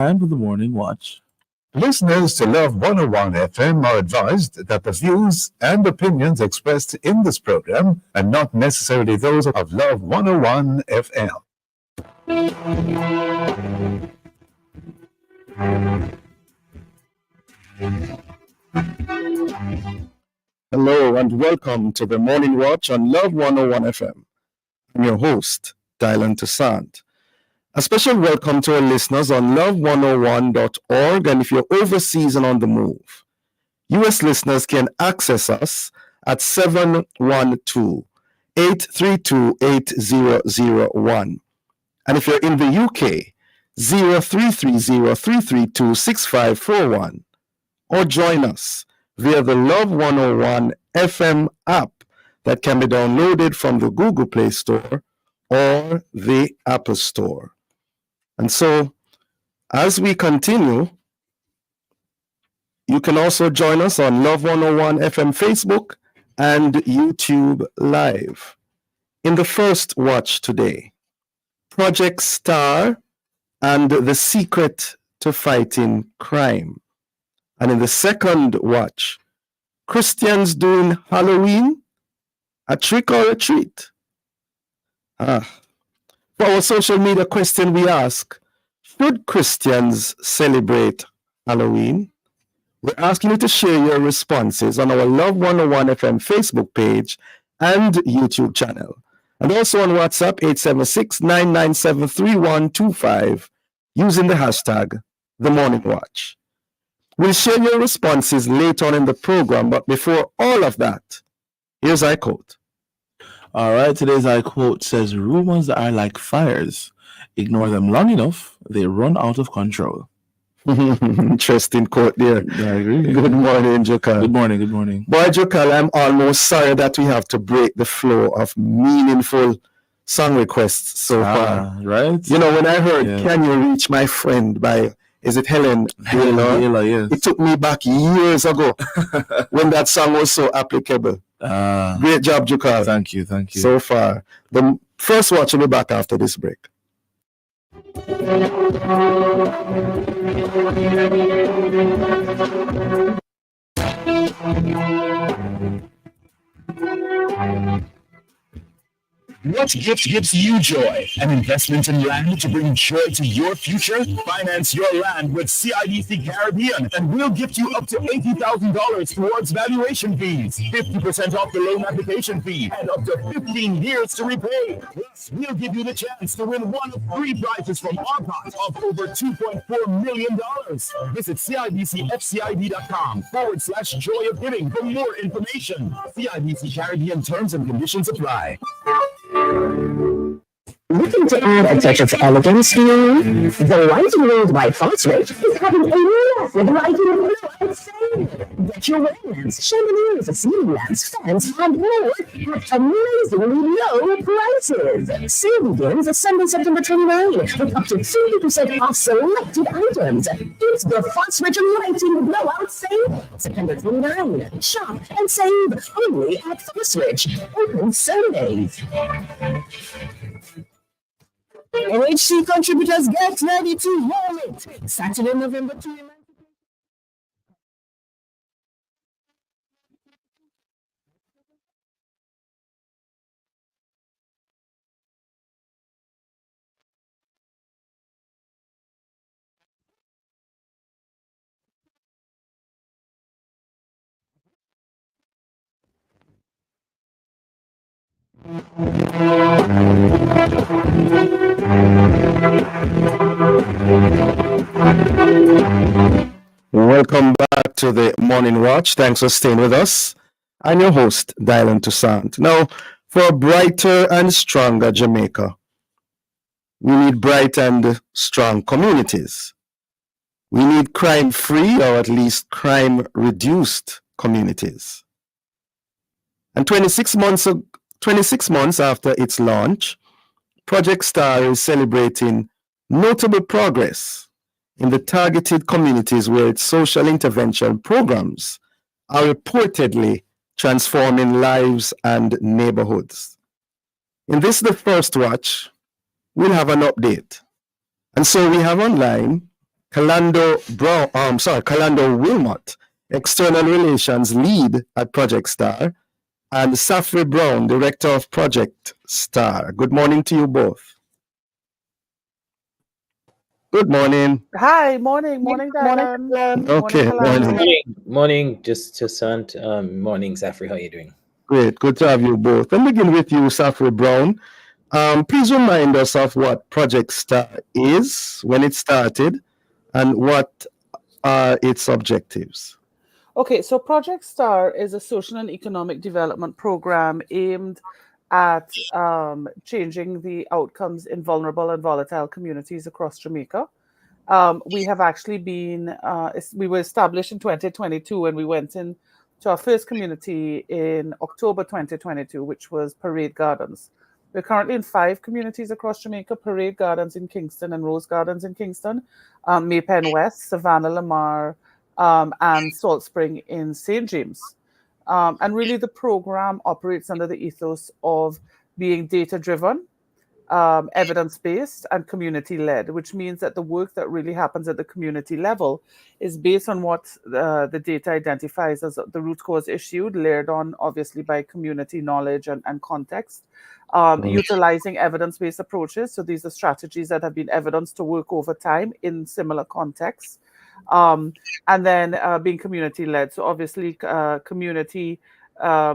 Time for the morning watch. Listeners to Love 101 FM are advised that the views and opinions expressed in this program are not necessarily those of Love 101 FM. Hello and welcome to the Morning Watch on Love 101 FM. I'm your host, Toussaint. A special welcome to our listeners on love101.org, and if you're overseas and on the move, U.S. listeners can access us at 712-832-8001. And if you're in the UK, 0330-332-6541. Or join us via the Love 101 FM app that can be downloaded from the Google Play Store or the Apple Store. And so, as we continue, you can also join us on Love 101 FM Facebook and YouTube Live. In the first watch today, Project Star and the Secret to Fighting Crime. And in the second watch, Christians doing Halloween, a trick or a treat? For our social media question, we ask, should Christians celebrate Halloween? We're asking you to share your responses on our Love 101 FM Facebook page and YouTube channel. And also on WhatsApp, 876-997-3125, using the hashtag #TheMorningWatch. We'll share your responses later on in the program, but before all of that, here's our quote. All right, today's I quote says, rumors are like fires. Ignore them long enough, they run out of control. Interesting quote there. Yeah, I agree. Good morning, Jokal. Good morning. Boy, Jokal, I'm almost sorry that we have to break the flow of meaningful song requests so far. Right? You know, when I heard Can You Reach My Friend by, is it Helen Baylor? Yes. It took me back years ago when that song was so applicable. Great job, Jokal. Thank you. So far. The first watch will be back after this break. What gift gives you joy? An investment in land to bring joy to your future? Finance your land with CIBC Caribbean, and we'll gift you up to $80,000 towards valuation fees, 50% off the loan application fee, and up to 15 years to repay. Plus, we'll give you the chance to win one of 3 prizes from our pot of over $2.4 million. Visit CIBCFCIB.com/joy of giving for more information. CIBC Caribbean terms and conditions apply. Looking to add a touch of elegance to your room? The Lighting World by Foxridge is having a massive lighting blowout sale. Get your wedding lamps, chandeliers, ceiling lamps, fans, and more at amazingly low prices. Sale begins Sunday, September 29, with up to 50% off selected items. It's the Foxridge Lighting Blowout Sale, September 29. Shop and save only at Foxridge. Open Sundays. OHC contributors get ready to roll it. Saturday, November 29th. Welcome back to the Morning Watch. Thanks for staying with us. I'm your host, Toussaint. Now, for a brighter and stronger Jamaica, we need bright and strong communities. We need crime-free, or at least crime-reduced communities. And 26 months after its launch, Project Star is celebrating notable progress in the targeted communities where its social intervention programs are reportedly transforming lives and neighborhoods. In this, the first watch, we'll have an update. And so we have online Calando Wilmot, External Relations Lead at Project Star, and Safri Brown, Director of Project Star. Good morning to you both. Good morning. Hi, morning, Dylan. Okay, Kalando. Morning, just Toussaint. Morning, Zafri. How are you doing? great. Good to have you both. Let me begin with you, Safri Brown. Please remind us of what Project Star is, when it started, and what are its objectives. Okay, so Project Star is a social and economic development program aimed at changing the outcomes in vulnerable and volatile communities across Jamaica. We have actually been, we were established in 2022 and we went in to our first community in October 2022, which was Parade Gardens. We're currently in 5 communities across Jamaica: Parade Gardens in Kingston and Rose Gardens in Kingston, Maypen West, Savannah Lamar, and Salt Spring in St. James. And really the program operates under the ethos of being data-driven, evidence-based, and community-led, which means that the work that really happens at the community level is based on what the data identifies as the root cause issue, layered on obviously by community knowledge and context, utilizing evidence-based approaches. So these are strategies that have been evidenced to work over time in similar contexts. And then being community-led. So obviously community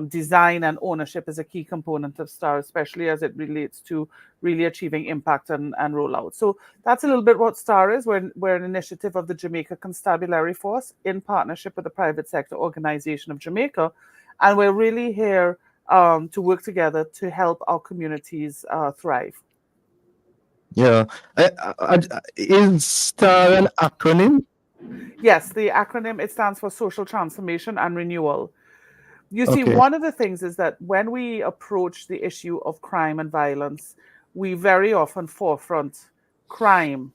design and ownership is a key component of STAR, especially as it relates to really achieving impact and rollout. So that's a little bit what STAR is. We're an initiative of the Jamaica Constabulary Force in partnership with the private sector organization of Jamaica. And we're really here to work together to help our communities thrive. Yeah. Is STAR an acronym? Yes, the acronym, it stands for Social Transformation and Renewal. You see, Okay. one of the things is that when we approach the issue of crime and violence, we very often forefront crime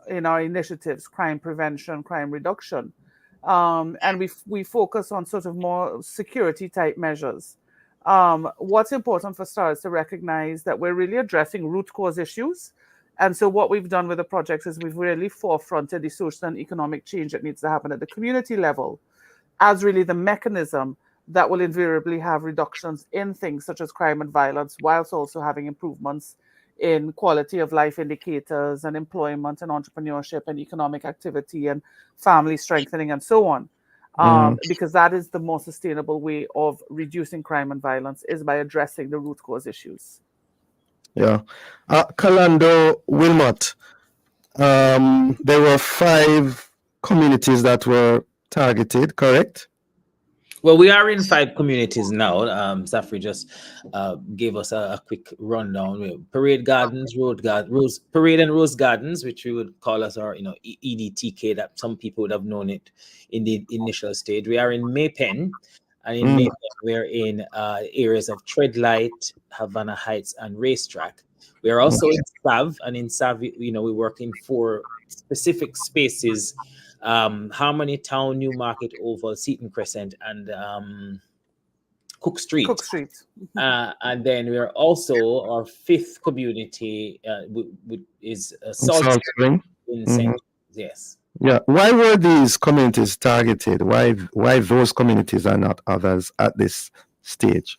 in our initiatives, crime prevention, crime reduction. And we focus on sort of more security type measures. What's important for STAR is to recognize that we're really addressing root cause issues. And so what we've done with the projects is we've really forefronted the social and economic change that needs to happen at the community level as really the mechanism that will invariably have reductions in things such as crime and violence, whilst also having improvements in quality of life indicators and employment and entrepreneurship and economic activity and family strengthening and so on. Because that is the most sustainable way of reducing crime and violence, is by addressing the root cause issues. Yeah. Calando Wilmot, there were 5 communities that were targeted, correct? Well, we are in 5 communities now. Zafri just gave us a quick rundown. Parade Gardens, Parade and Rose Gardens, which we would call as our, EDTK, that some people would have known it in the initial stage. We are in Maypen, and in Maypen we're in areas of Treadlight, Havana Heights, and Racetrack. We are also in Sav, and in Sav, we work in 4 specific spaces: Harmony Town, Newmarket Oval, Seaton Crescent, and Cook Street. And then we are also, our 5th community is Salt Spring in St. Yes. Yeah. Why were these communities targeted? Why those communities are not others at this stage?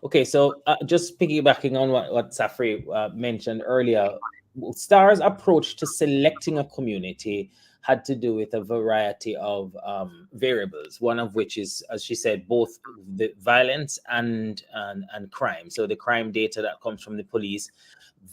Okay, so just piggybacking on what Zafri mentioned earlier, STAR's approach to selecting a community had to do with a variety of variables, one of which is, as she said, both the violence and crime. So the crime data that comes from the police,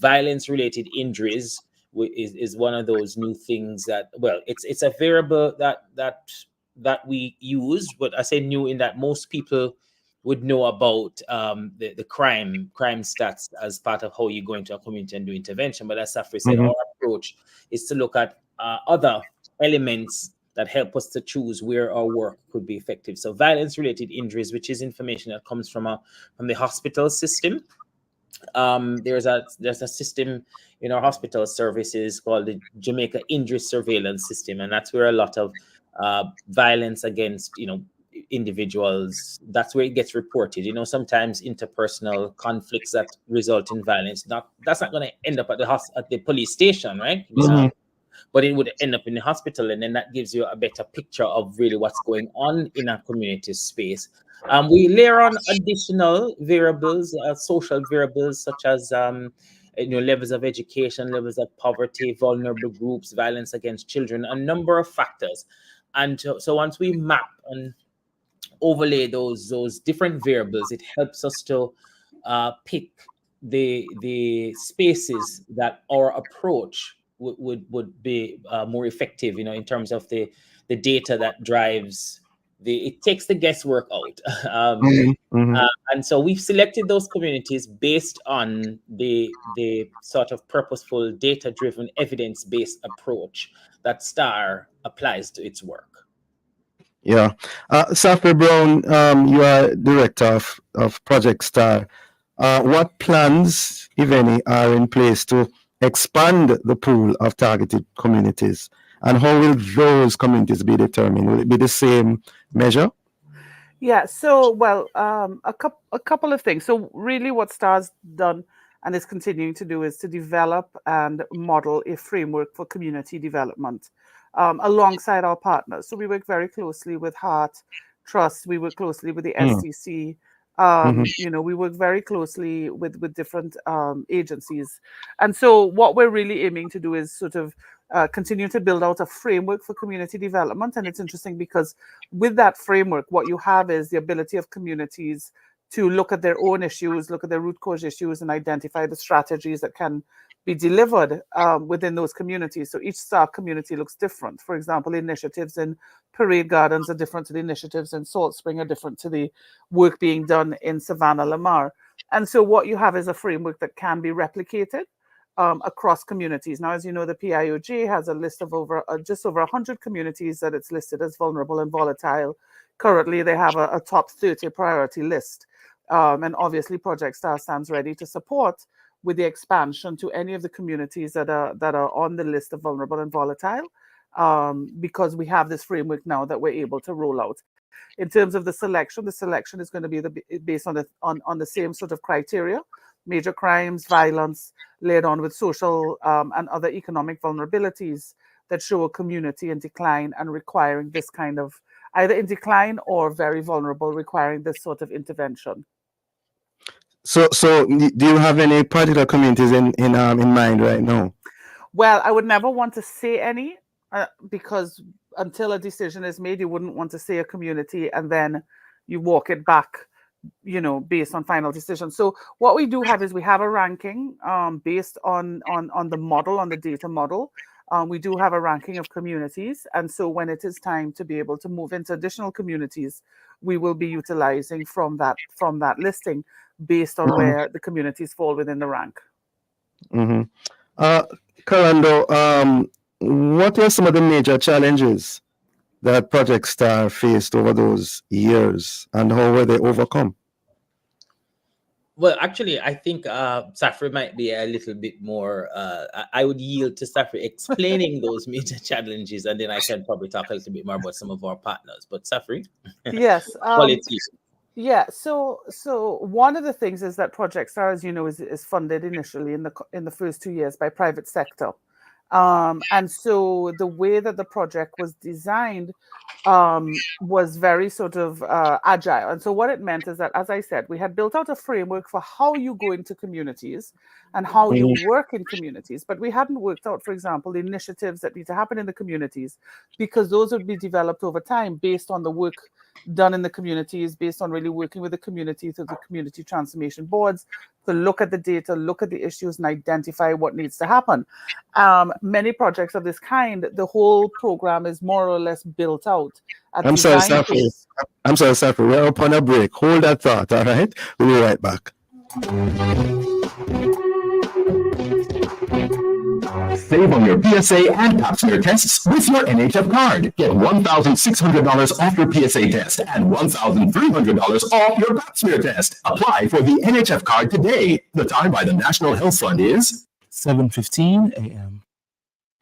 violence-related injuries is one of those new things that, well, it's a variable that we use, but I say new in that most people would know about the crime stats as part of how you go into a community and do intervention. But as Safri said, our approach is to look at other elements that help us to choose where our work could be effective. So violence-related injuries, which is information that comes from the hospital system. There's a system in our hospital services called the Jamaica Injury Surveillance System, and that's where a lot of violence against individuals, that's where it gets reported. Sometimes interpersonal conflicts that result in violence, that's not going to end up at the police station, right? but it would end up in the hospital, and then that gives you a better picture of really what's going on in a community space. We layer on additional variables, social variables, such as levels of education, levels of poverty, vulnerable groups, violence against children, a number of factors. And so once we map and overlay those different variables, it helps us to pick the spaces that our approach would be more effective, in terms of the data that drives it takes the guesswork out. And so we've selected those communities based on the sort of purposeful, data-driven, evidence-based approach that STAR applies to its work. Yeah. Safri Brown, you are director of Project STAR. What plans, if any, are in place to expand the pool of targeted communities? And how will those communities be determined? Will it be the same measure? Yeah, so, well, a couple of things. So really what STAR's done and is continuing to do is to develop and model a framework for community development alongside our partners. So we work very closely with Heart Trust, we work closely with the STC, we work very closely with different agencies. And so what we're really aiming to do is sort of continue to build out a framework for community development. And it's interesting because with that framework, what you have is the ability of communities to look at their own issues, look at their root cause issues, and identify the strategies that can be delivered within those communities. So each STAR community looks different. For example, initiatives in Parade Gardens are different to the initiatives in Salt Spring, are different to the work being done in Savannah Lamar. And so what you have is a framework that can be replicated across communities. Now, as you know, the PIOJ has a list of just over 100 communities that it's listed as vulnerable and volatile. Currently, they have a top 30 priority list. And obviously, Project STAR stands ready to support with the expansion to any of the communities that are on the list of vulnerable and volatile, because we have this framework now that we're able to roll out. In terms of the selection is going to be based on the same sort of criteria: major crimes, violence, layered on with social and other economic vulnerabilities that show a community in decline and requiring this kind of, either in decline or very vulnerable, requiring this sort of intervention. So do you have any particular communities in mind right now? Well, I would never want to say any because until a decision is made, you wouldn't want to say a community and then you walk it back, based on final decision. So what we do have is we have a ranking based on the model, on the data model. We do have a ranking of communities. And so when it is time to be able to move into additional communities, we will be utilizing from that listing based on where the communities fall within the rank. Carando, what were some of the major challenges that Project STAR faced over those years, and how were they overcome? Well, actually, I think Safri might be a little bit more. I would yield to Safri explaining those major challenges, and then I can probably talk a little bit more about some of our partners. But Safri, yes, quality. Yeah. So one of the things is that Project STAR, as you know, is funded initially in the first 2 years by private sector. And so the way that the project was designed was very sort of agile. And so what it meant is that, as I said, we had built out a framework for how you go into communities and how you work in communities. But we hadn't worked out, for example, the initiatives that need to happen in the communities, because those would be developed over time based on the work done in the communities, based on really working with the community through the community transformation boards to look at the data, look at the issues, and identify what needs to happen. Many projects of this kind, the whole program is more or less built out. I'm sorry, Safri. We're up on a break. Hold that thought, all right? We'll be right back. Save on your PSA and pap smear tests with your NHF card. Get $1,600 off your PSA test and $1,300 off your pap smear test. Apply for the NHF card today. The time by the National Health Fund is 7:15 a.m.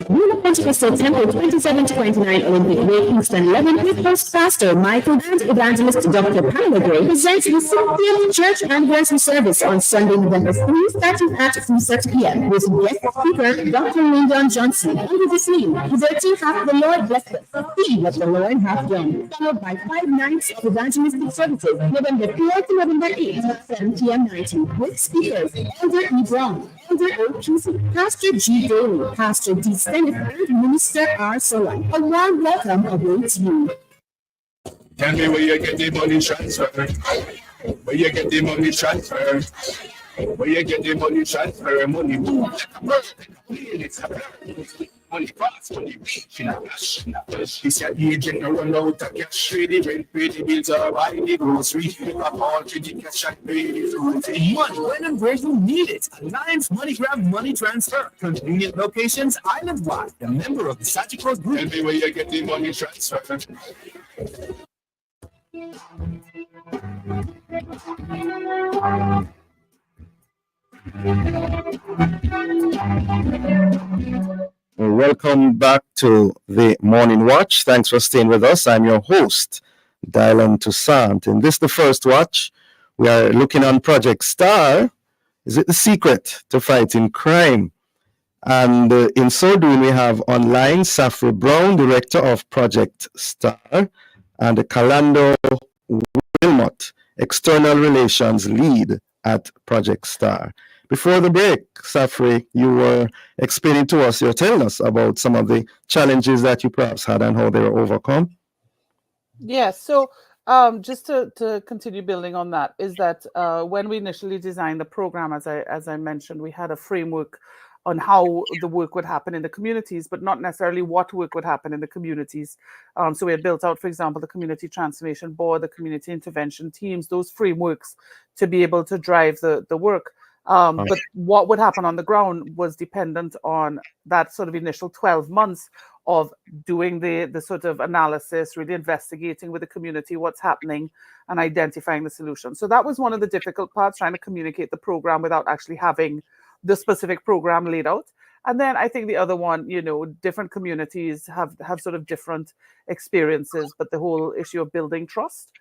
University September 27-29 Olympic Way, Houston 11 with host pastor Michael and evangelist Dr. Pamela Gray presents the Cynthia Church Anniversary Service on Sunday, November 3, starting at 3:30 p.m. with guest speaker Dr. Lyndon Johnson under the theme, "Hitherto hath the Lord blessed us, see what the Lord hath done," followed by 5 nights of evangelistic services, November 4th to November 8th, 7 p.m. 90, with speakers Elder E. Brown, Elder O. Toussaint, Pastor G. Daly, Pastor D. Stennis, and Minister R. Solon. A warm welcome awaits you. Tell me where you get the money transfer. Where you get the money transfer. Where you get the money transfer. Money move like a bird. It's a bird. Money fast, money rich in a cash. This your agent run out of cash. Pay the rent, pay the bills, or buy the grocery. Pick up all the cash and pay the food. Money when and where you need it. Alliance Money Grab Money Transfer. Convenient locations island-wide. A member of the Sagicor Group. Tell me where you get the money transfer. Welcome back to the Morning Watch. Thanks for staying with us. I'm your host, Dylan Toussaint. In this, the first watch, we are looking on Project STAR. Is it the secret to fighting crime? And in so doing, we have online Safri Brown, Director of Project STAR, and Calando Wilmot, External Relations Lead at Project STAR. Before the break, Safri, you were explaining to us, you're telling us about some of the challenges that you perhaps had and how they were overcome. Yes. So just to continue building on that, is that when we initially designed the program, as I mentioned, we had a framework on how the work would happen in the communities, but not necessarily what work would happen in the communities. So we had built out, for example, the Community Transformation Board, the Community Intervention Teams, those frameworks to be able to drive the work. But what would happen on the ground was dependent on that sort of initial 12 months of doing the sort of analysis, really investigating with the community what's happening and identifying the solution. So that was one of the difficult parts, trying to communicate the program without actually having the specific program laid out. And then I think the other one, different communities have sort of different experiences, but the whole issue of building trust.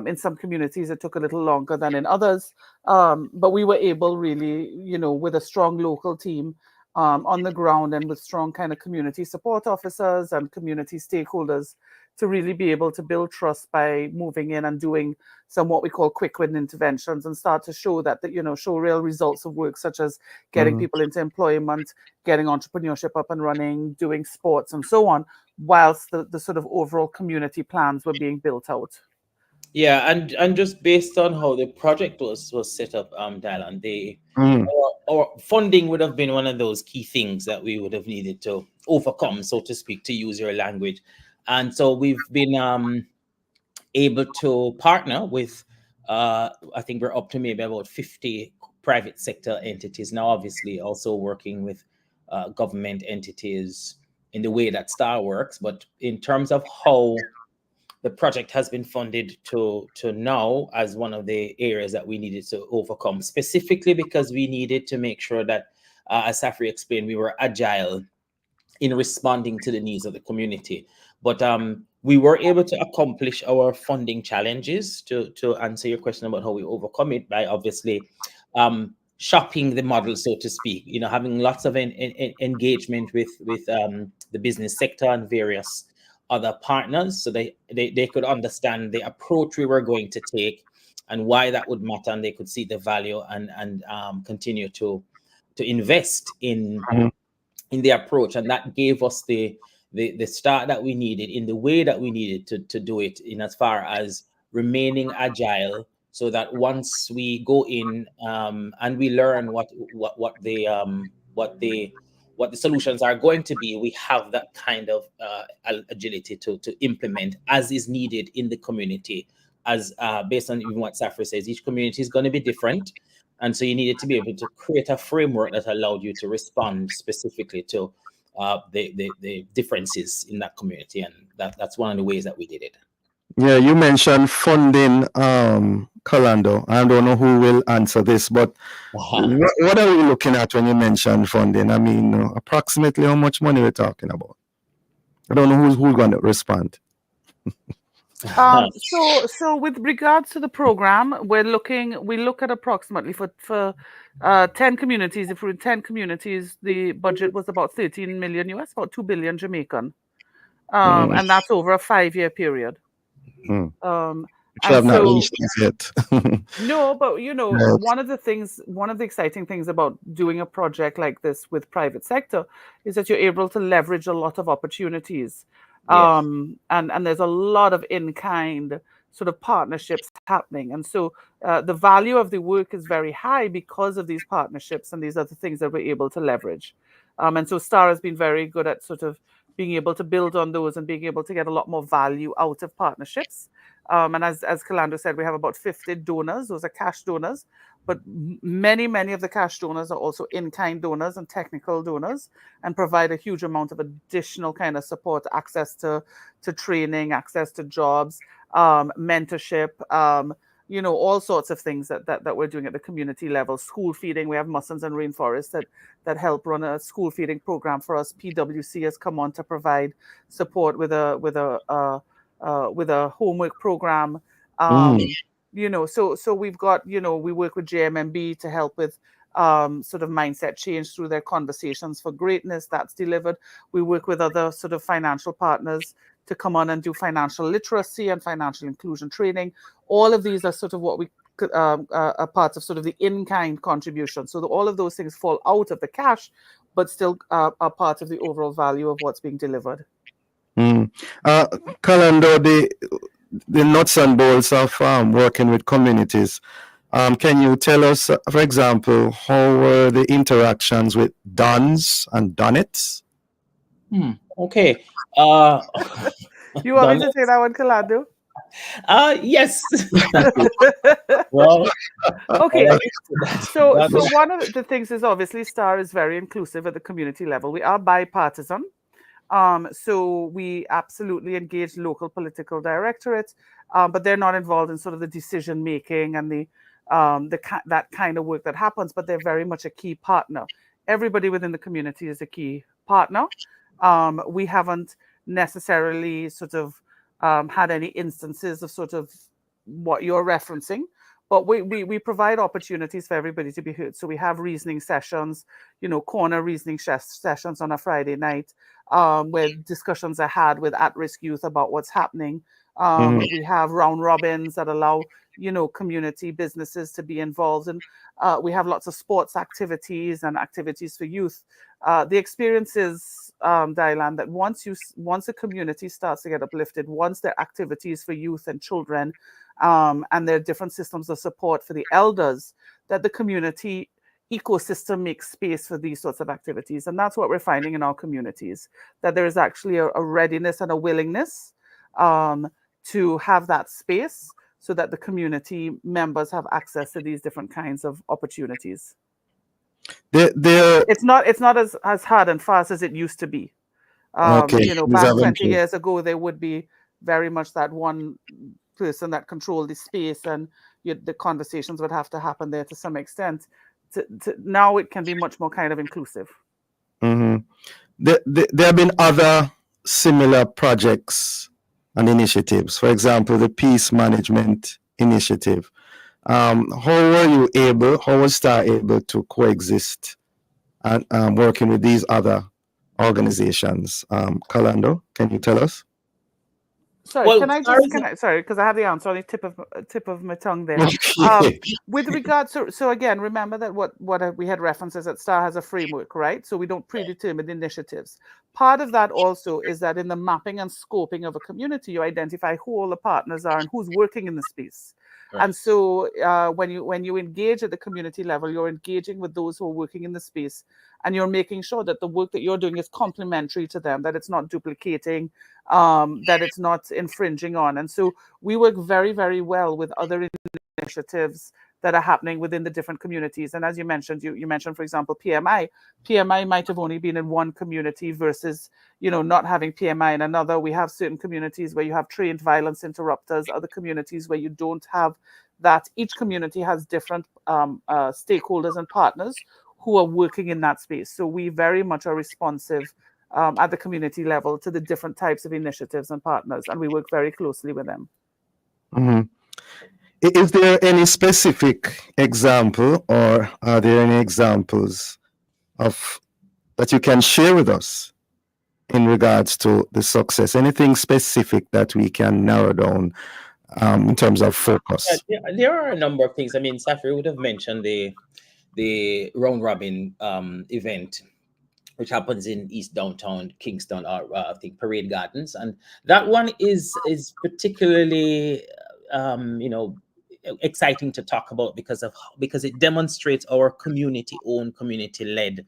In some communities, it took a little longer than in others. But we were able really, with a strong local team on the ground and with strong kind of community support officers and community stakeholders to really be able to build trust by moving in and doing some what we call quick win interventions and start to show that show real results of work, such as getting people into employment, getting entrepreneurship up and running, doing sports and so on, whilst the sort of overall community plans were being built out. Yeah, and just based on how the project was set up, Dylan, our funding would have been one of those key things that we would have needed to overcome, so to speak, to use your language. And so we've been able to partner with, I think we're up to maybe about 50 private sector entities now, obviously also working with government entities in the way that STAR works. But in terms of how the project has been funded to now as one of the areas that we needed to overcome, specifically because we needed to make sure that, as Safri explained, we were agile in responding to the needs of the community. But we were able to accomplish our funding challenges, to answer your question about how we overcome it, by obviously shopping the model, so to speak, having lots of engagement with the business sector and various other partners, so they could understand the approach we were going to take and why that would matter, and they could see the value and continue to invest in the approach. And that gave us the start that we needed in the way that we needed to do it, in as far as remaining agile, so that once we go in and we learn what the solutions are going to be, we have that kind of agility to implement as is needed in the community, as based on even what Safri says, each community is going to be different. And so you needed to be able to create a framework that allowed you to respond specifically to the differences in that community. And that's one of the ways that we did it. Yeah, you mentioned funding, Calando. I don't know who will answer this, but what are we looking at when you mention funding? I mean, approximately how much money we're talking about? I don't know who's going to respond. So with regards to the program, we look at approximately for 10 communities. If we're in 10 communities, the budget was about 13 million US, about 2 billion Jamaican. Mm, And that's over a 5-year period. mm. Um, Which I and have not so reached this yet. no, but Right. one of the exciting things about doing a project like this with private sector is that you're able to leverage a lot of opportunities. Yes. And there's a lot of in-kind sort of partnerships happening. And so the value of the work is very high because of these partnerships and these other things that we're able to leverage. And so STAR has been very good at sort of being able to build on those and being able to get a lot more value out of partnerships. And as Calando said, we have about 50 donors. Those are cash donors, but many of the cash donors are also in-kind donors and technical donors, and provide a huge amount of additional kind of support, access to training, access to jobs, mentorship, all sorts of things that we're doing at the community level. School feeding. We have Mussons and Rainforest that help run a school feeding program for us. PwC has come on to provide support with a homework program. Mm, So we've got, we work with JMMB to help with sort of mindset change through their conversations for greatness. That's delivered. We work with other sort of financial partners to come on and do financial literacy and financial inclusion training. All of these are sort of what we are part of sort of the in-kind contribution. So all of those things fall out of the cash, but still are part of the overall value of what's being delivered. mm. Calando, the nuts and bolts of working with communities. Can you tell us, for example, how were the interactions with Dons and Donettes? Okay. You want me Done to it. say that one, Calando? Yes. Well, Okay, so done it. one of the things is obviously STAR is very inclusive at the community level. We are bipartisan. So we absolutely engage local political directorates, but they're not involved in sort of the decision making and that kind of work that happens. But they're very much a key partner. Everybody within the community is a key partner. We haven't necessarily sort of had any instances of sort of what you're referencing, but we provide opportunities for everybody to be heard. So we have reasoning sessions, corner reasoning sessions on a Friday night, where discussions are had with at-risk youth about what's happening. Mhm. We have round robins that allow community businesses to be involved, and we have lots of sports activities and activities for youth. The experience is, Dylan, that once a community starts to get uplifted, once there are activities for youth and children, and there are different systems of support for the elders, that the community ecosystem makes space for these sorts of activities. And that's what we're finding in our communities, that there is actually a readiness and a willingness to have that space so that the community members have access to these different kinds of opportunities. There, It's not as hard and fast as it used to be. okay, things Back have 20 improved. years ago, there would be very much that one person that controlled the space, and the conversations would have to happen there to some extent. Now it can be much more kind of inclusive. Mhm. There have been other similar projects and initiatives. For example, the Peace Management Initiative. How was STAR able to coexist and working with these other organizations? Calando, can you tell us? Sorry, Well, STAR is sorry, because I have the answer on the tip of my tongue there. Okay. With regard so again, remember that what we had references that STAR has a framework, right? So we don't predetermine initiatives. Part of that also is that in the mapping and scoping of a community, you identify who all the partners are and who's working in the space. Right. And so when you engage at the community level, you're engaging with those who are working in the space, and you're making sure that the work that you're doing is complementary to them, that it's not duplicating, that it's not infringing on. And so we work very, very well with other initiatives that are happening within the different communities. And as you mentioned, you mentioned, for example, PMI. PMI might have only been in one community versus, not having PMI in another. We have certain communities where you have trained violence interrupters, other communities where you don't have that. Each community has different stakeholders and partners who are working in that space. So we very much are responsive at the community level to the different types of initiatives and partners, and we work very closely with them. Mhm. Is there any specific example, or are there any examples of that you can share with us in regards to the success? Anything specific that we can narrow down in terms of focus? There are a number of things. I mean, Safri would have mentioned the round robin event, which happens in East Downtown Kingston, or I think Parade Gardens, and that one is particularly exciting to talk about because it demonstrates our community-owned, community-led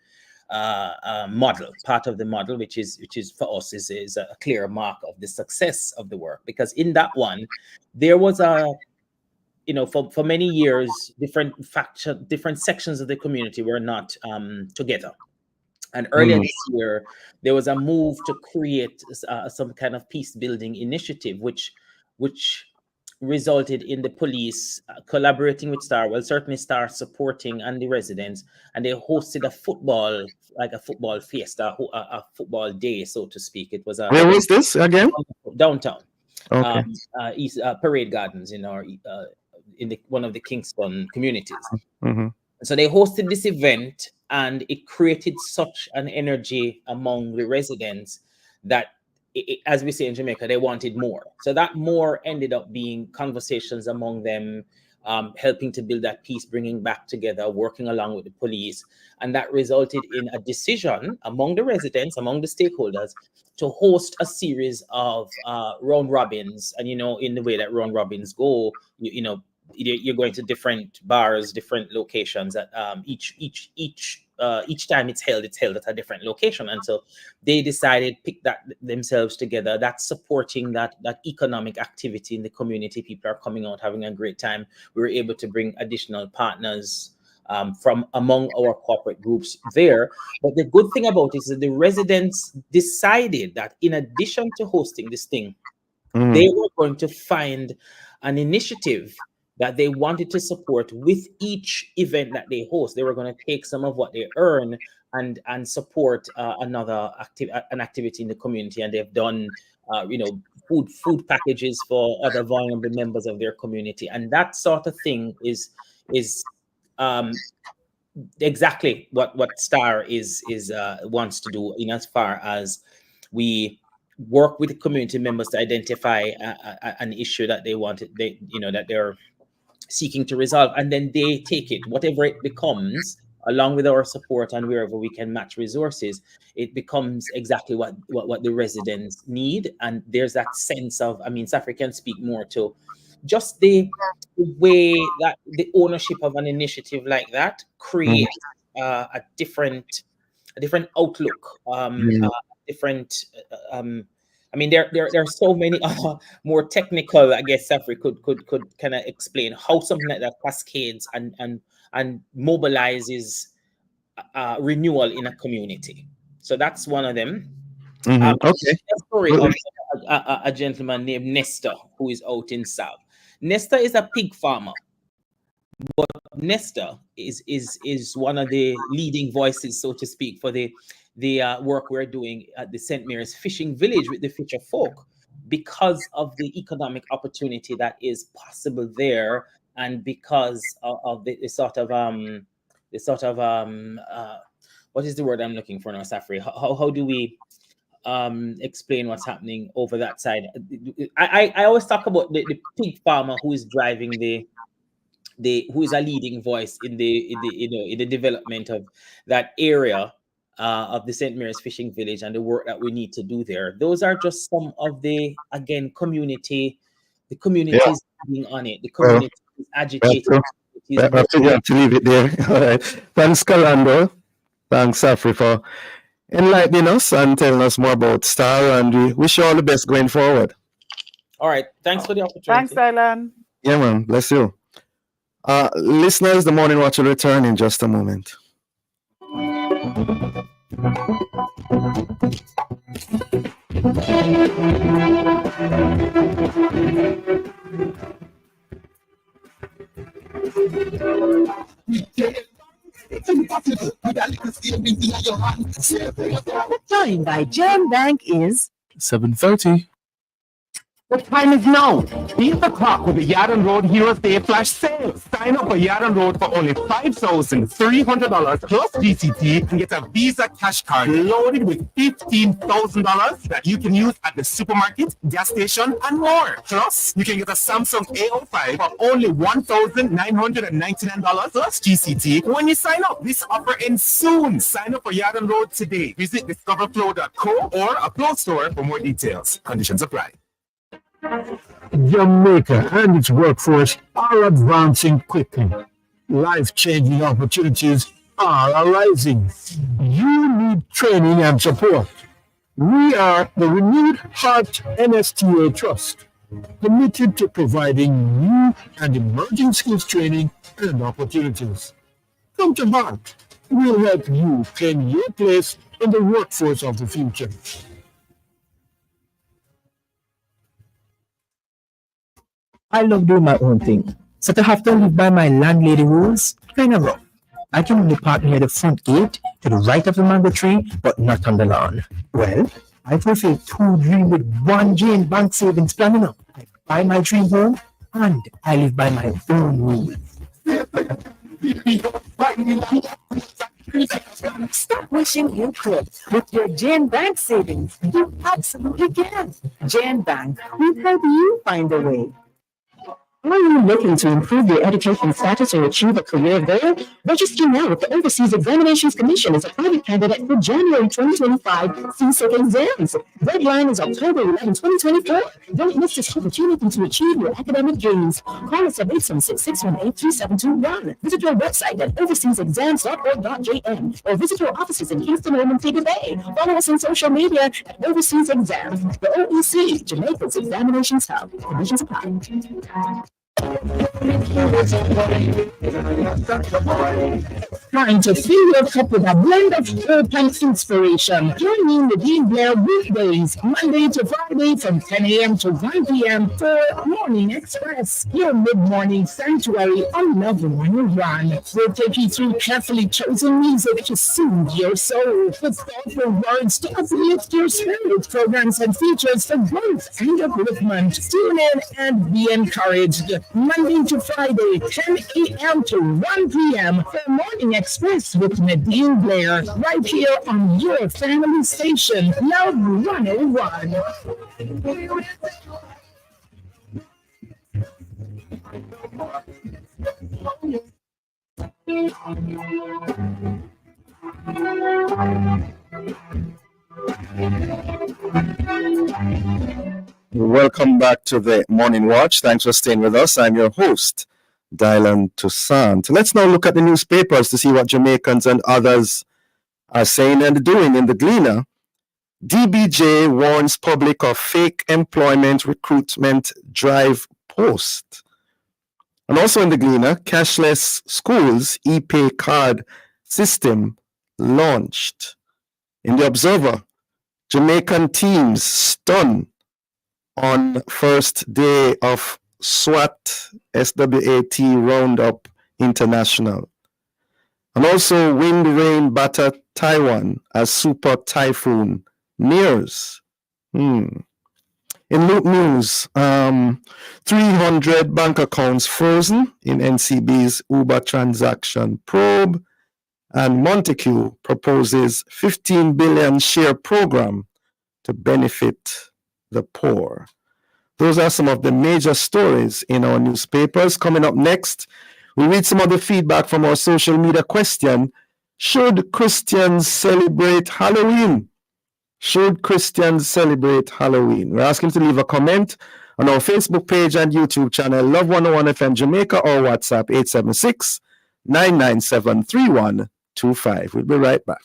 model, part of the model, which is for us is a clear mark of the success of the work. Because in that one, there was for many years, different sections of the community were not together. And earlier this year, there was a move to create some kind of peace building initiative, which resulted in the police collaborating with Star, certainly Star supporting and the residents, and they hosted a football fiesta, a football day, so to speak. It was Where was this again? Downtown, Okay. East Parade Gardens in one of the Kingston communities. Mm-hmm. So they hosted this event, and it created such an energy among the residents that, as we say in Jamaica, they wanted more. So that more ended up being conversations among them, helping to build that peace, bringing back together, working along with the police. And that resulted in a decision among the residents, among the stakeholders, to host a series of round robins. And, in the way that round robins go, you're going to different bars, different locations. At each time it's held at a different location, and so they decided pick that themselves together. That's supporting that economic activity in the community. People are coming out, having a great time. We were able to bring additional partners from among our corporate groups there. But the good thing about it is that the residents decided that in addition to hosting this thing, they were going to find an initiative that they wanted to support with each event that they host. They were going to take some of what they earn and support an activity in the community. And they've done, food packages for other vulnerable members of their community. And that sort of thing is exactly what Star wants to do, in as far as we work with the community members to identify an issue that they wanted, that they're seeking to resolve, and then they take it, whatever it becomes, along with our support and wherever we can match resources. It becomes exactly what the residents need. And there's that sense of, Safri can speak more to just the way that the ownership of an initiative like that creates a different outlook, different. There are so many more technical, I guess, Safri could kind of explain how something like that cascades and mobilizes renewal in a community. So that's one of them. Okay. A story of a gentleman named Nestor, who is out in South. Nestor is a pig farmer, but Nestor is one of the leading voices, so to speak, for the work we're doing at the St. Mary's Fishing Village with the fisher folk, because of the economic opportunity that is possible there, and because of the sort of what is the word I'm looking for now, Safri? How do we explain what's happening over that side? I always talk about the pig farmer who is driving who is a leading voice in the development of that area of the St. Mary's Fishing Village and the work that we need to do there. Those are just some of the community. The community is being on it. The community is agitated. We have to leave it there. All right. Thanks, Kalando. Thanks, Safri, for enlightening us and telling us more about Star, and we wish you all the best going forward. All right. Thanks for the opportunity. Thanks, Dylan. Yeah, man. Bless you. Listeners, the Morning Watch will return in just a moment. Time by Jam Bank is 7:30. The time is now. Beat the clock with the Yadon Road Heroes Day Flash Sale. Sign up for Yadon Road for only $5,300 plus GCT and get a Visa cash card loaded with $15,000 that you can use at the supermarket, gas station, and more. Plus, you can get a Samsung A05 for only $1,999 plus GCT when you sign up. This offer ends soon. Sign up for Yadon Road today. Visit discoverflow.co or a Flow store for more details. Conditions apply. Jamaica and its workforce are advancing quickly. Life-changing opportunities are arising. You need training and support. We are the Renewed Heart NSTA Trust, committed to providing new and emerging skills training and opportunities. Come to Heart. We'll help you claim your place in the workforce of the future. I love doing my own thing, so to have to live by my landlady rules, kind of rough. I can only park near the front gate to the right of the mango tree, but not on the lawn. Well, I fulfill two dreams with one Jane Bank savings plan enough. I buy my dream home and I live by my own rules. Stop wishing you could. With your Jane Bank savings, you absolutely can. Jane Bank will help you find a way. Are you looking to improve your education status or achieve a career goal? Register now with the Overseas Examinations Commission as a private candidate for January 2025 CSEC exams. Deadline is October 11, 2024. Don't miss this opportunity to achieve your academic dreams. Call us at 876-618-3721. Visit our website at overseasexams.org.jm or visit our offices in Kingston and Montego Bay. Follow us on social media at Overseas Exams. The OEC, Jamaica's Examinations Hub. Conditions apply. Trying to fill your cup with a blend of hope and inspiration. Join me in the Dean Blair weekdays, Monday to Friday from 10 a.m. to 1 p.m. for Morning Express, your mid-morning sanctuary on Love 101. We'll take you through carefully chosen music to soothe your soul, with thoughtful words to uplift your spirit, programs and features for growth and upliftment. Tune in and be encouraged. Monday to Friday, 10 a.m. to 1 p.m. for Morning Express with Nadine Blair, right here on your family station, Love 101. Welcome back to the Morning Watch. Thanks for staying with us. I'm your host, Dylan Toussaint. Let's now look at the newspapers to see what Jamaicans and others are saying and doing. In the Gleaner, DBJ warns public of fake employment recruitment drive post. And also in the Gleaner, cashless schools e-pay card system launched. In the Observer, Jamaican teams stun on first day of SWAT Roundup International. And also wind rain batter Taiwan as super typhoon nears. In Loop News, 300 bank accounts frozen in NCB's Uber transaction probe, and Montague proposes 15 billion share program to benefit the poor. Those are some of the major stories in our newspapers. Coming up next, we read some of the feedback from our social media question. Should Christians celebrate Halloween? Should Christians celebrate Halloween? We're asking to leave a comment on our Facebook page and YouTube channel, Love 101 FM Jamaica, or WhatsApp 876-997-3125. We'll be right back.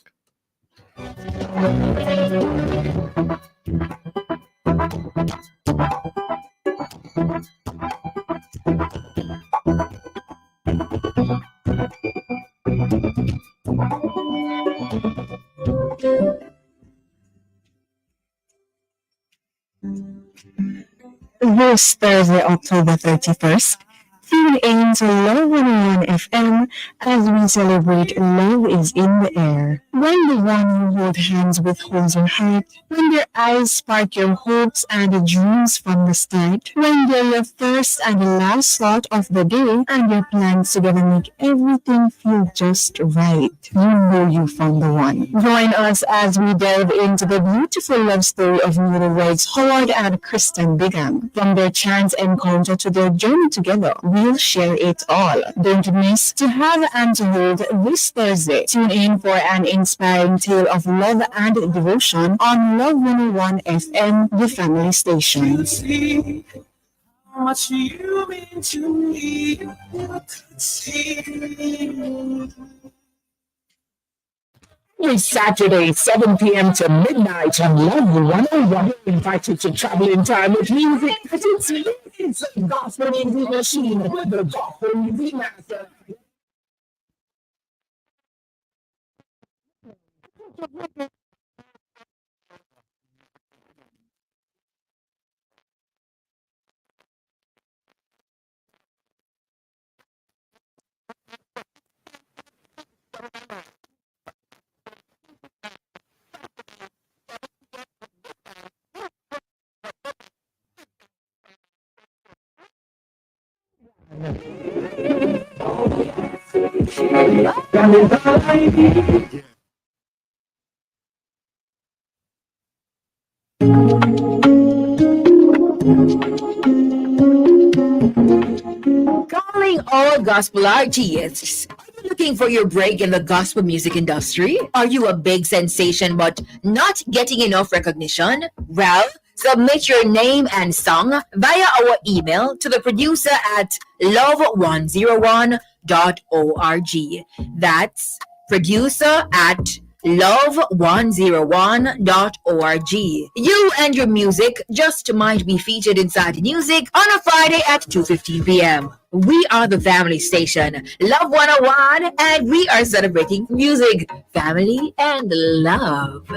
This Thursday, October 31st, tune in to Love 101 FM as we celebrate Love is in the Air. When the one you hold hands with holds your heart, when their eyes spark your hopes and dreams from the start, when they're your first and last thought of the day, and your plans together make everything feel just right, you know you found the one. Join us as we delve into the beautiful love story of newlyweds Howard and Kristen Bigham. From their chance encounter to their journey together, we'll share it all. Don't miss To Have and to Hold this Thursday. Tune in for an inspiring tale of love and devotion on Love 101 FM, the family station. How much you mean to me, I could see. Every Saturday, 7 p.m. to midnight on Love 101. We invite you to travel in time with music. It's a gospel music machine with the gospel music master. Calling all gospel artists. Are you looking for your break in the gospel music industry? Are you a big sensation but not getting enough recognition? Well, submit your name and song via our email to the producer at love101.org. That's producer at love101.org. You and your music just might be featured inside music on a Friday at 2:15 p.m. We are the family station, Love 101, and we are celebrating music, family, and love.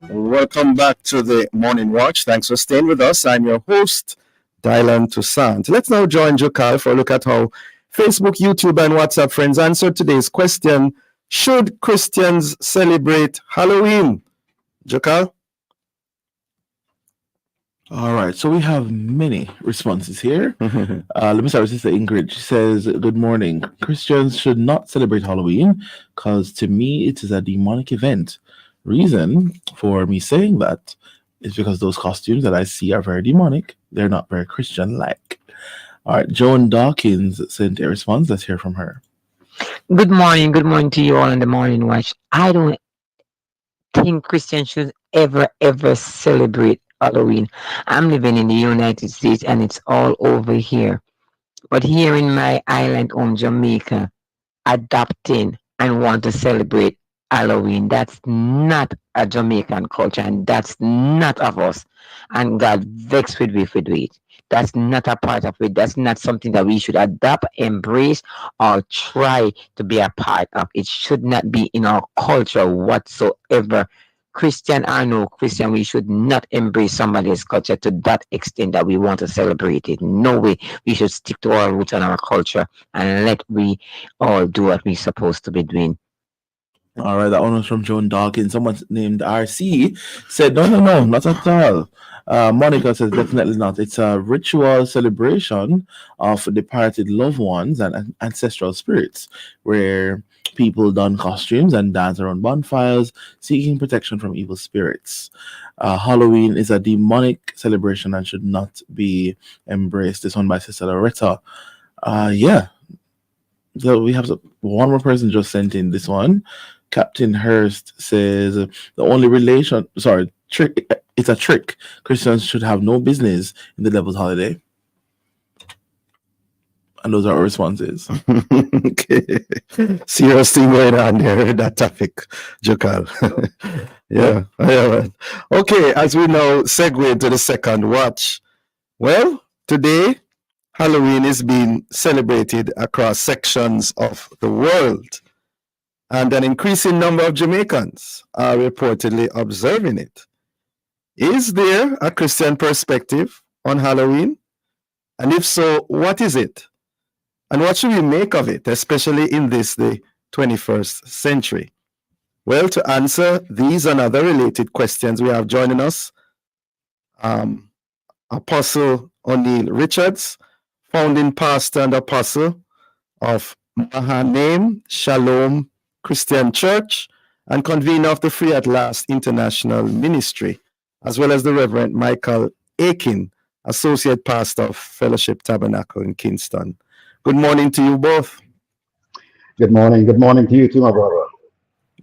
Welcome back to the Morning Watch. Thanks for staying with us. I'm your host, Dylan Toussaint. Let's now join Jokal for a look at how Facebook, YouTube, and WhatsApp friends answered today's question: should Christians celebrate Halloween? Jokal? All right, so we have many responses here. Let me start with Sister Ingrid. She says, good morning. Christians should not celebrate Halloween because to me it is a demonic event. Reason for me saying that is because those costumes that I see are very demonic. They're not very Christian-like. All right, Joan Dawkins sent a response. Let's hear from her. Good morning to you all in the Morning Watch. I don't think Christians should ever celebrate Halloween. I'm living in the United States and it's all over here. But here in my island home, Jamaica, adopting and want to celebrate Halloween, that's not a Jamaican culture and that's not of us. And God vexed with me for it. That's not a part of it. That's not something that we should adopt, embrace, or try to be a part of. It should not be in our culture whatsoever. Christian or no Christian, we should not embrace somebody's culture to that extent that we want to celebrate it. No way. We should stick to our roots and our culture and let we all do what we're supposed to be doing. All right, that one was from Joan Dawkins. Someone named RC said, no, not at all. Monica says, definitely not. It's a ritual celebration of departed loved ones and ancestral spirits where people don costumes and dance around bonfires, seeking protection from evil spirits. Halloween is a demonic celebration and should not be embraced. This one by Sister Loretta. Yeah. So we have one more person just sent in this one. Captain Hurst says the only trick. It's a trick. Christians should have no business in the devil's holiday. And those are our responses. Okay. Serious thing going on there, that topic, Jokal. Yeah. Okay, as we now segue into the second watch. Well, today Halloween is being celebrated across sections of the world, and an increasing number of Jamaicans are reportedly observing it. Is there a Christian perspective on Halloween? And if so, what is it? And what should we make of it, especially in the 21st century? Well, to answer these and other related questions, we have joining us Apostle O'Neill Richards, founding pastor and apostle of Mahanaim Shalom Christian Church and convener of the Free at Last International Ministry, as well as the Reverend Michael Aiken, associate pastor of Fellowship Tabernacle in Kingston. Good morning to you both. Good morning. Good morning to you too, my brother.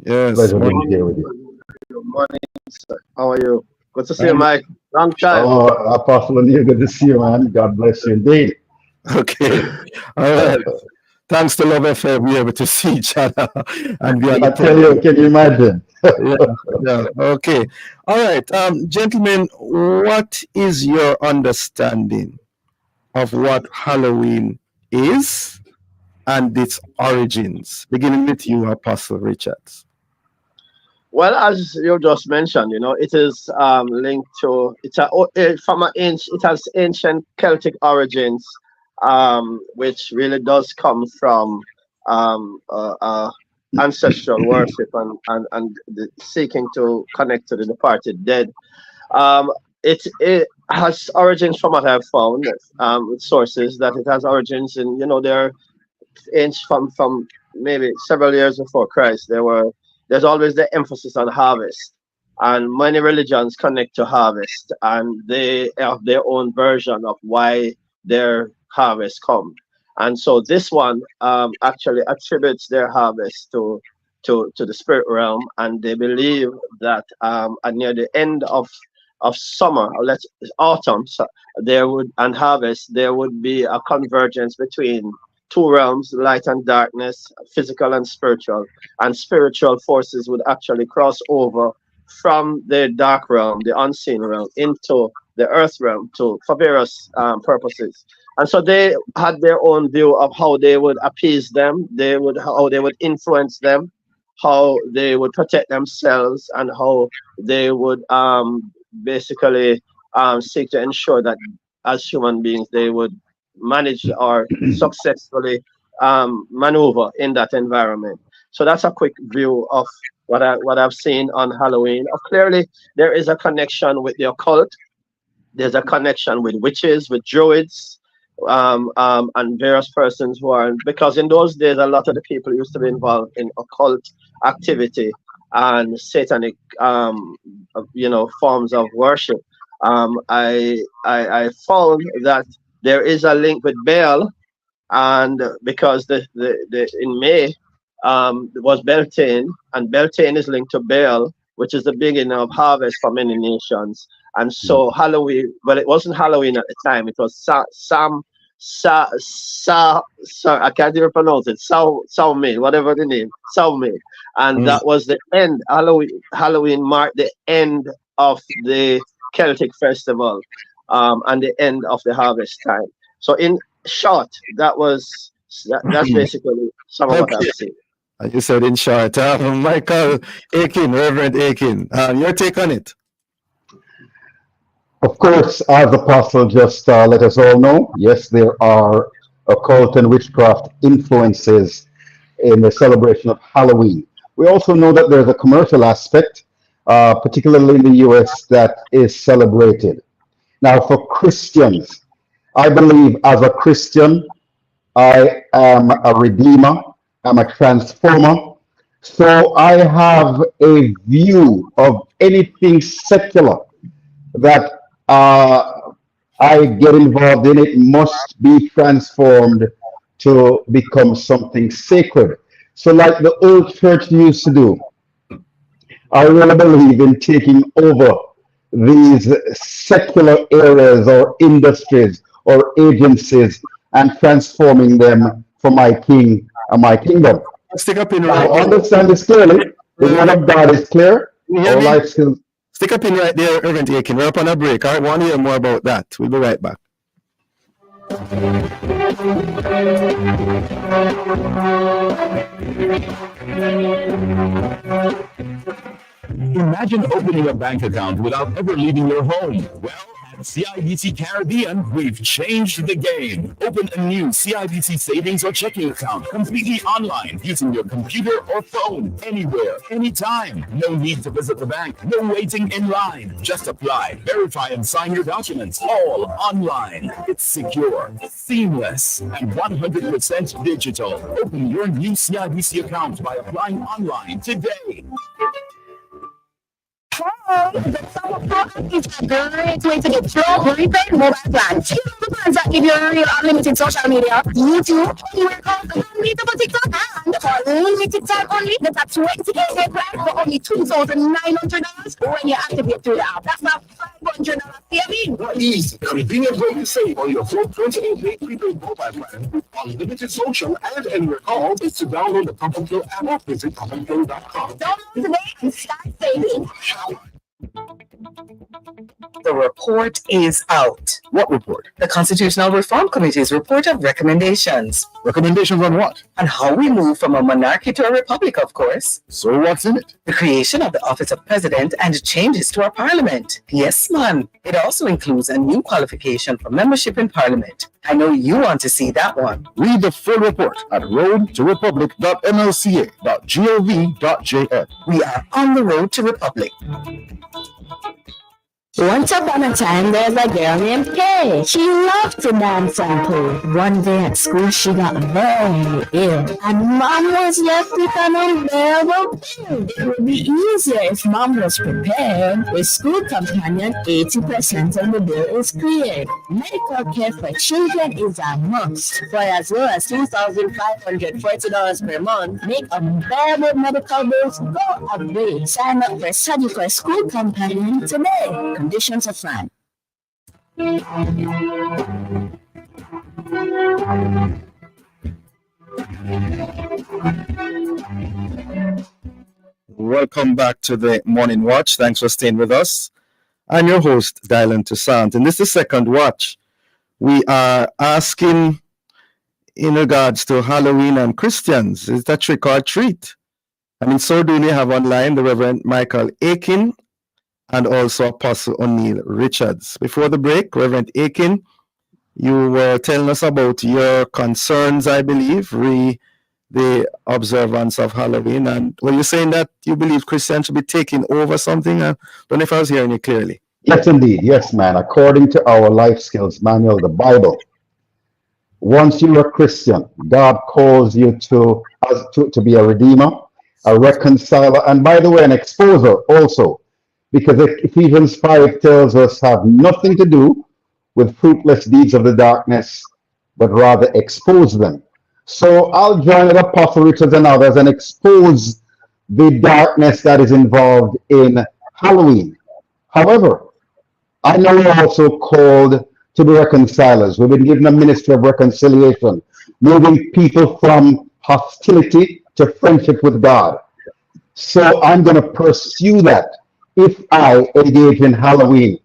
Yes. Pleasure being here with you. Good morning, sir. How are you? Good to see you, Mike. Long time. Oh, Apostle O'Neill, good to see you, man. God bless you indeed. Okay. All right. Thanks to Love FM, we're able to see each other. And I tell you, can you imagine? yeah. Okay. All right. Gentlemen, what is your understanding of what Halloween is and its origins? Beginning with you, Apostle Richards. Well, as you just mentioned, it is linked to it has ancient Celtic origins, which really does come from ancestral worship and seeking to connect to the departed dead. It has origins from what I've found with sources, that it has origins in there from maybe several years before Christ. There's always the emphasis on harvest, and many religions connect to harvest, and they have their own version of why their harvest come. And so this one actually attributes their harvest to the spirit realm, and they believe that near the end of summer, or autumn, so there would be a convergence between two realms, light and darkness, physical and spiritual forces would actually cross over from the dark realm, the unseen realm, into the earth realm for various purposes. And so they had their own view of how they would appease them, how they would influence them, how they would protect themselves, and how they would basically seek to ensure that as human beings they would manage or successfully maneuver in that environment. So that's a quick view of what I've seen on Halloween. Clearly, there is a connection with the occult. There's a connection with witches, with druids, and various persons because in those days a lot of the people used to be involved in occult activity and satanic, forms of worship. I found that there is a link with Baal, and because in May was Beltane, and Beltane is linked to Baal, which is the beginning of harvest for many nations. And so Halloween, well, it wasn't Halloween at the time. It was I can't even pronounce it. Samhain, whatever the name, Samhain, and that was the end. Halloween marked the end of the Celtic festival, and the end of the harvest time. So in short, that's basically some of what I've seen. You said in short, Michael Aiken, Reverend Aiken, your take on it? Of course, as Apostle just let us all know, yes, there are occult and witchcraft influences in the celebration of Halloween. We also know that there's a commercial aspect, particularly in the US, that is celebrated. Now, for Christians, I believe as a Christian, I am a redeemer, I'm a transformer. So I have a view of anything secular that I get involved in. It must be transformed to become something sacred. So like the old church used to do, I really believe in taking over these secular areas or industries or agencies and transforming them for my king and my kingdom. Stick up in right. Understand this clearly. The word of God is clear. All life skills. Stick up in right there, Reverend Aiken. We're up on a break. I want to hear more about that. We'll be right back. Imagine opening a bank account without ever leaving your home. Well, at CIBC Caribbean, we've changed the game. Open a new CIBC savings or checking account completely online using your computer or phone, anywhere, anytime. No need to visit the bank. No waiting in line. Just apply, verify, and sign your documents all online. It's secure, seamless, and 100% digital. Open your new CIBC account by applying online today. The Summer Pro app is a great way to get flow prepaid mobile plans. You know the plans that give you real unlimited social media, YouTube, anywhere else, and meet up on TikTok, and for limited time only, that's a 28-day plan for only $2,900 when you activate through the app. That's not $500 saving. What easy, convenient way to save on your full 28-day prepaid mobile plan with unlimited social and anywhere calls is to download the Pump and Flow app or visit pumpandflow.com. Download today and start saving. The report is out. What report? The Constitutional Reform Committee's report of recommendations. Recommendations on what? On how we move from a monarchy to a republic, of course. So what's in it? The creation of the office of president and changes to our parliament. Yes, man. It also includes a new qualification for membership in parliament. I know you want to see that one. Read the full report at roadtorepublic.nlca.gov.jf. We are on the road to republic. Once upon a time, there was a girl named Kay. She loved to dance and play. One day at school, she got very ill, and Mom was left with an unbearable bill. It would be easier if Mom was prepared. With School Companion, 80% of the bill is cleared. Medical care for children is a must. For as low as $2,540 per month, make unbearable medical bills go away. Sign up for Study for School Companion today. Conditions apply. Welcome back to the Morning Watch. Thanks for staying with us. I'm your host, Dylan Toussaint, and this is the second watch. We are asking in regards to Halloween and Christians, is that trick or treat? And in so doing, we have online the Reverend Michael Aiken and also Apostle O'Neill Richards. Before the break, Reverend Aiken, you were telling us about your concerns, I believe, the observance of Halloween. And were you saying that you believe Christians should be taking over something? I don't know if I was hearing you clearly. Yes, indeed. Yes, man. According to our life skills manual, the Bible, once you're a Christian, God calls you to be a redeemer, a reconciler, and by the way, an exposer also. Because Ephesians 5 tells us have nothing to do with fruitless deeds of the darkness, but rather expose them. So I'll join with Apostle Richards and others and expose the darkness that is involved in Halloween. However, I know we're also called to be reconcilers. We've been given a ministry of reconciliation, moving people from hostility to friendship with God. So I'm going to pursue that. If I engage in Halloween,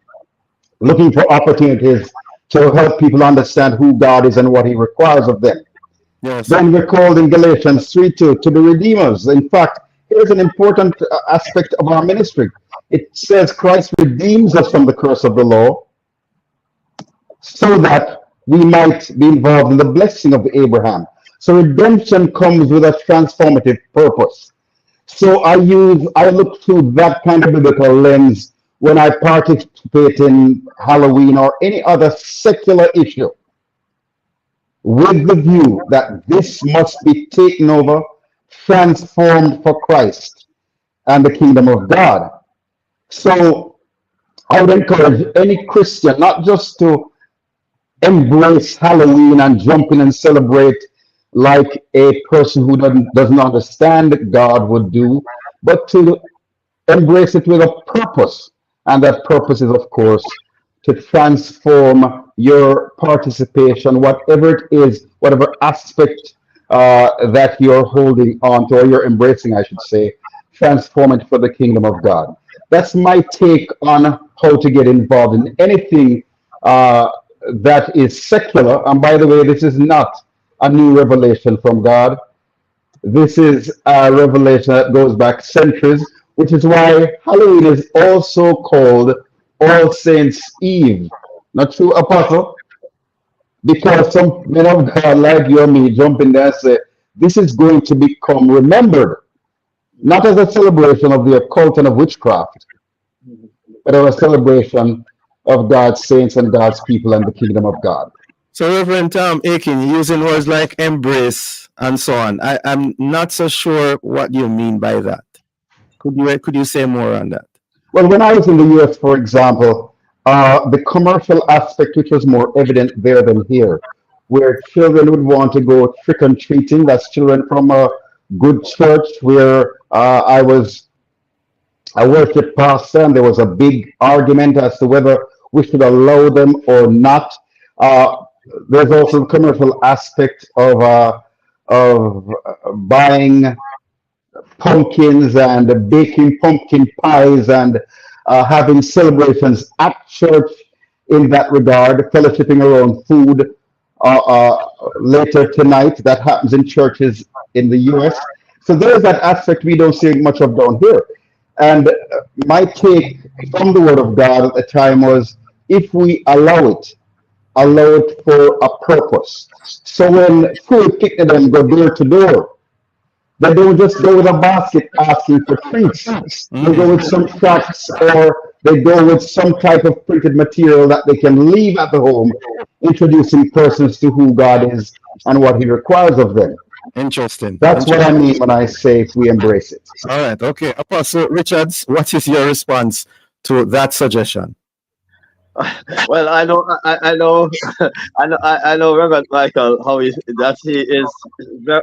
looking for opportunities to help people understand who God is and what he requires of them. Yes. Then we're called in Galatians 3:2 to be redeemers. In fact, here's an important aspect of our ministry. It says Christ redeems us from the curse of the law so that we might be involved in the blessing of Abraham. So redemption comes with a transformative purpose. So I look through that kind of biblical lens when I participate in Halloween or any other secular issue, with the view that this must be taken over, transformed for Christ and the kingdom of God. So I would encourage any Christian not just to embrace Halloween and jump in and celebrate like a person who doesn't understand God would do, but to embrace it with a purpose. And that purpose is, of course, to transform your participation, whatever it is, whatever aspect that you're holding on to, or you're embracing, I should say, transform it for the kingdom of God. That's my take on how to get involved in anything that is secular. And by the way, this is not a new revelation from God. This is a revelation that goes back centuries, which is why Halloween is also called All Saints Eve. Not true, Apostle? Because some men of God like you and me jump in there and say, this is going to become remembered, not as a celebration of the occult and of witchcraft, but as a celebration of God's saints and God's people and the kingdom of God. So, Reverend Aiken, using words like embrace and so on, I'm not so sure what you mean by that. Could you say more on that? Well, when I was in the US, for example, the commercial aspect, which was more evident there than here, where children would want to go trick or treating. That's children from a good church where I was a worship pastor, and there was a big argument as to whether we should allow them or not. There's also the commercial aspect of buying pumpkins and baking pumpkin pies and having celebrations at church in that regard, fellowshipping around food later tonight. That happens in churches in the US. So there's that aspect we don't see much of down here. And my take from the Word of God at the time was, if we allow it for a purpose. So when food kicked them go door to door, they don't just go with a basket asking for treats. They go with some tracts, or they go with some type of printed material that they can leave at the home, introducing persons to who God is and what He requires of them. Interesting. That's what I mean when I say if we embrace it. All right. Okay. Apostle Richards, what is your response to that suggestion? Well, I know, Reverend Michael, how he is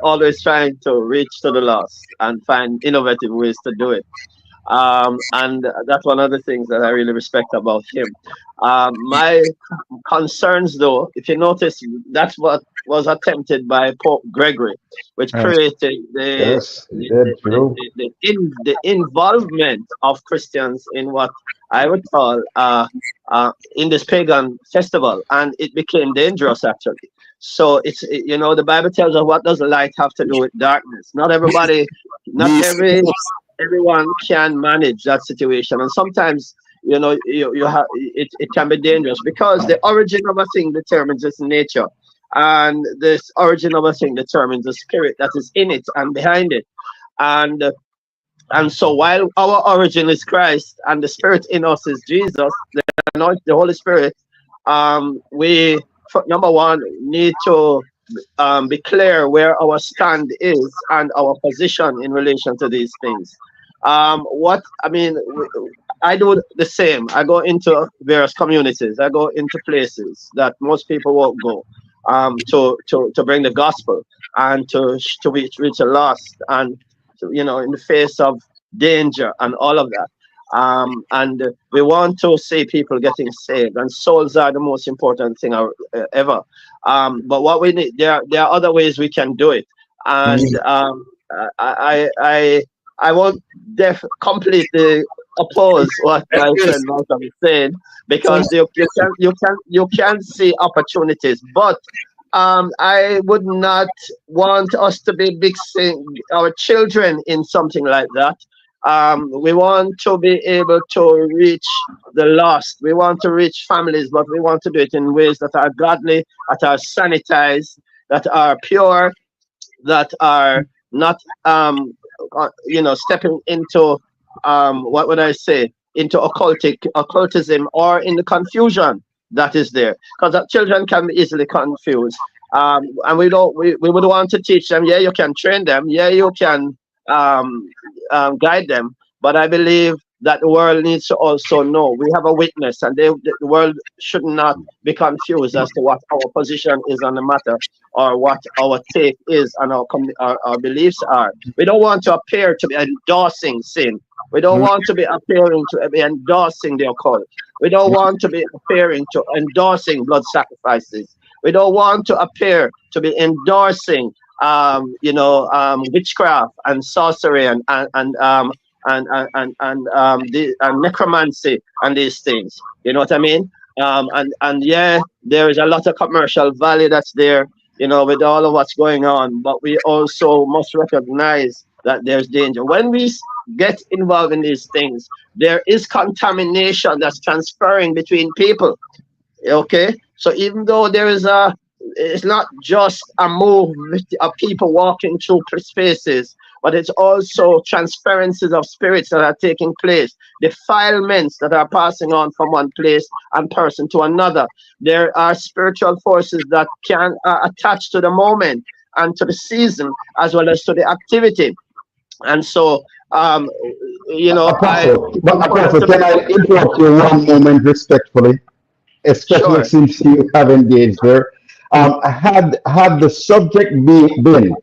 always trying to reach to the lost and find innovative ways to do it. And that's one of the things that I really respect about him. My concerns, though, if you notice, that's what was attempted by Pope Gregory, which created the involvement of Christians in what I would call in this pagan festival, and it became dangerous actually. So it's, the Bible tells us, what does light have to do with darkness? Not everybody, everyone can manage that situation, and sometimes you have it can be dangerous, because the origin of a thing determines its nature, and this origin of a thing determines the spirit that is in it and behind it. And so while our origin is Christ and the spirit in us is Jesus, the Holy Spirit, we, number one, need to be clear where our stand is and our position in relation to these things. I do the same. I go into various communities. I go into places that most people won't go, to bring the gospel and to reach the lost, and in the face of danger and all of that. And we want to see people getting saved, and souls are the most important thing ever. But what we need, there are other ways we can do it, and I won't completely oppose what my friend Malcolm is saying, because you can see opportunities, but I would not want us to be mixing our children in something like that. We want to be able to reach the lost. We want to reach families, but we want to do it in ways that are godly, that are sanitized, that are pure, that are not, stepping into, what would I say, into occultism, or in the confusion that is there, because children can be easily confused, and we would want to teach them. Yeah, you can train them. Yeah, you can guide them. But I believe that the world needs to also know we have a witness, and the world should not be confused as to what our position is on the matter, or what our take is and our beliefs are. We don't want to appear to be endorsing sin. We don't want to be appearing to be endorsing the occult. We don't want to be appearing to endorsing blood sacrifices. We don't want to appear to be endorsing witchcraft and sorcery and necromancy and these things. You know what I mean? And yeah, there is a lot of commercial value that's there, with all of what's going on. But we also must recognize that there's danger when we get involved in these things. There is contamination that's transferring between people. Okay, so even though it's not just a movement of people walking through spaces, but it's also transferences of spirits that are taking place, defilements that are passing on from one place and person to another. There are spiritual forces that can attach to the moment and to the season as well as to the activity. And so, Apostle, can I interrupt you one moment respectfully? Especially Sure. since you have engaged there. Had the subject been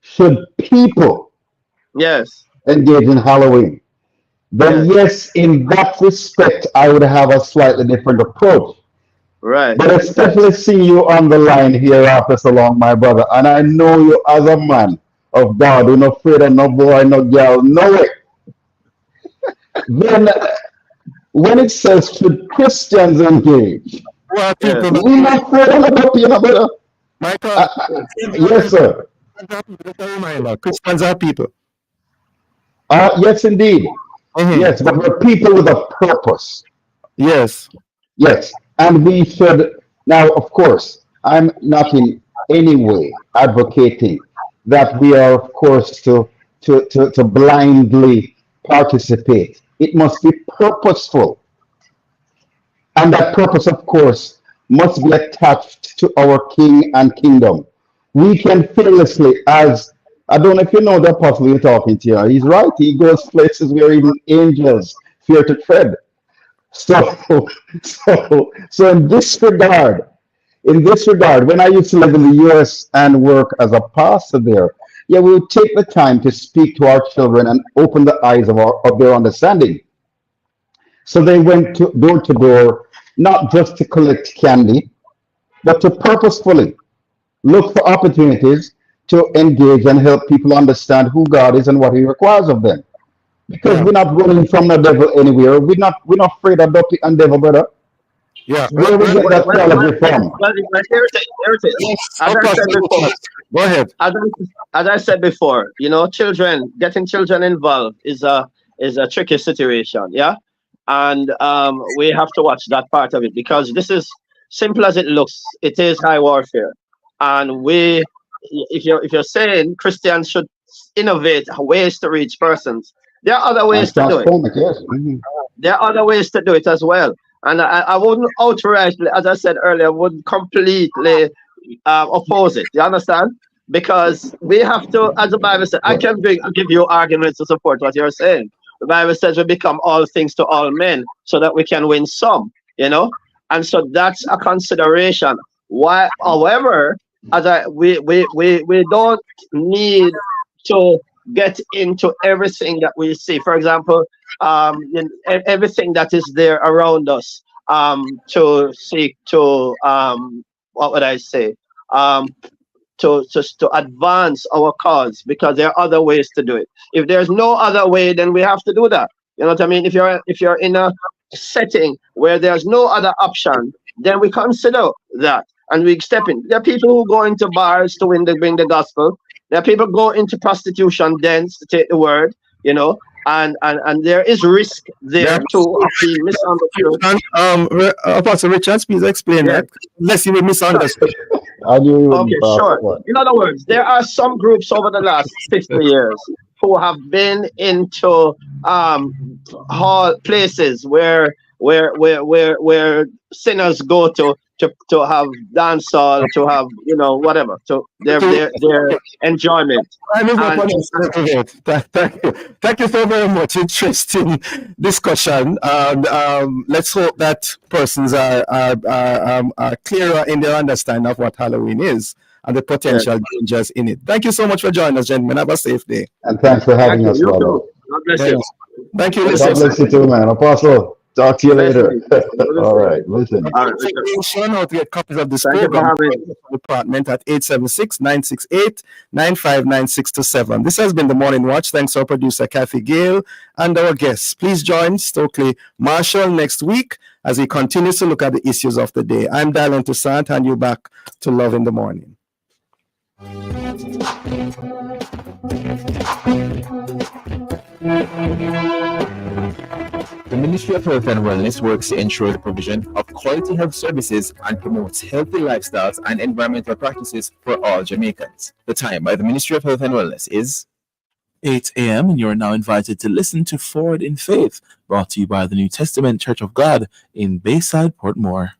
should people Yes. engage in Halloween, then yes, in that respect, I would have a slightly different approach. Right. But especially seeing you on the line here after so long, my brother, and I know you as a man of God, you're not afraid of no boy, no girl, no way. Then when it says should Christians engage, Well, Yes. people, we're not afraid of no brother. Michael, Yes, sir. just a reminder, Christians are people. Yes, indeed. Yes, but we're people with a purpose. Yes. Yes, and we should now, of course, I'm not in any way advocating that we are, of course, to blindly participate. It must be purposeful. And that purpose, of course, must be attached to our King and kingdom. We can fearlessly, as I don't know if you know the apostle you're talking to. He's right. He goes places where even angels fear to tread. So, so in this regard, when I used to live in the U.S. and work as a pastor there, yeah, we would take the time to speak to our children and open the eyes of their understanding. So they went door to door, not just to collect candy, but to purposefully look for opportunities to engage and help people understand who God is and what He requires of them. Because we're not running from the devil anywhere. We're not afraid of the and devil, brother. Yeah. Where we get that theology from? Here's it. As I said before, Go ahead. as I said before, getting children involved is a tricky situation, yeah, and we have to watch that part of it because this is simple as it looks. It is high warfare, and if you're saying Christians should innovate ways to reach persons, there are other ways to do it. Yes. There are other ways to do it as well. And I wouldn't outrightly, as I said earlier, would completely oppose it. You understand? Because we have to, as the Bible said, I can give you arguments to support what you're saying. The Bible says we become all things to all men so that we can win some, And so that's a consideration. Why, however, we don't need to get into everything that we see. For example, everything that is there around us to seek to what would I say to advance our cause, because there are other ways to do it. If there's no other way, then we have to do that. You know what I mean? If you're in a setting where there's no other option, then we consider that and we step in. There are people who go into bars to bring the gospel. There are people go into prostitution dens to take the word, and there is risk there too of being misunderstood. Apostle Richards, please explain that. Unless you were misunderstood. Okay, sure. In other words, there are some groups over the last 50 years who have been into places where sinners go to have dancehall, to have whatever, to their enjoyment. Thank you so very much. Interesting discussion. Let's hope that persons are clearer in their understanding of what Halloween is and the potential dangers in it. Thank you so much for joining us, gentlemen. Have a safe day. And thanks for having us, brother. God bless you. Thank you. God bless you too, man. Apostle. Talk to you Listen, later. All listen. right. Listen. All right, Richard. Information how to get copies of this Thank you for program having. department at 876-968-959627. This has been the Morning Watch. Thanks to our producer Kathy Gale and our guests. Please join Stokely Marshall next week as he continues to look at the issues of the day. I'm Dylan Toussaint, and you back to Love in the Morning. The Ministry of Health and Wellness works to ensure the provision of quality health services and promotes healthy lifestyles and environmental practices for all Jamaicans. The time by the Ministry of Health and Wellness is 8 a.m. and you are now invited to listen to Forward in Faith, brought to you by the New Testament Church of God in Bayside, Portmore.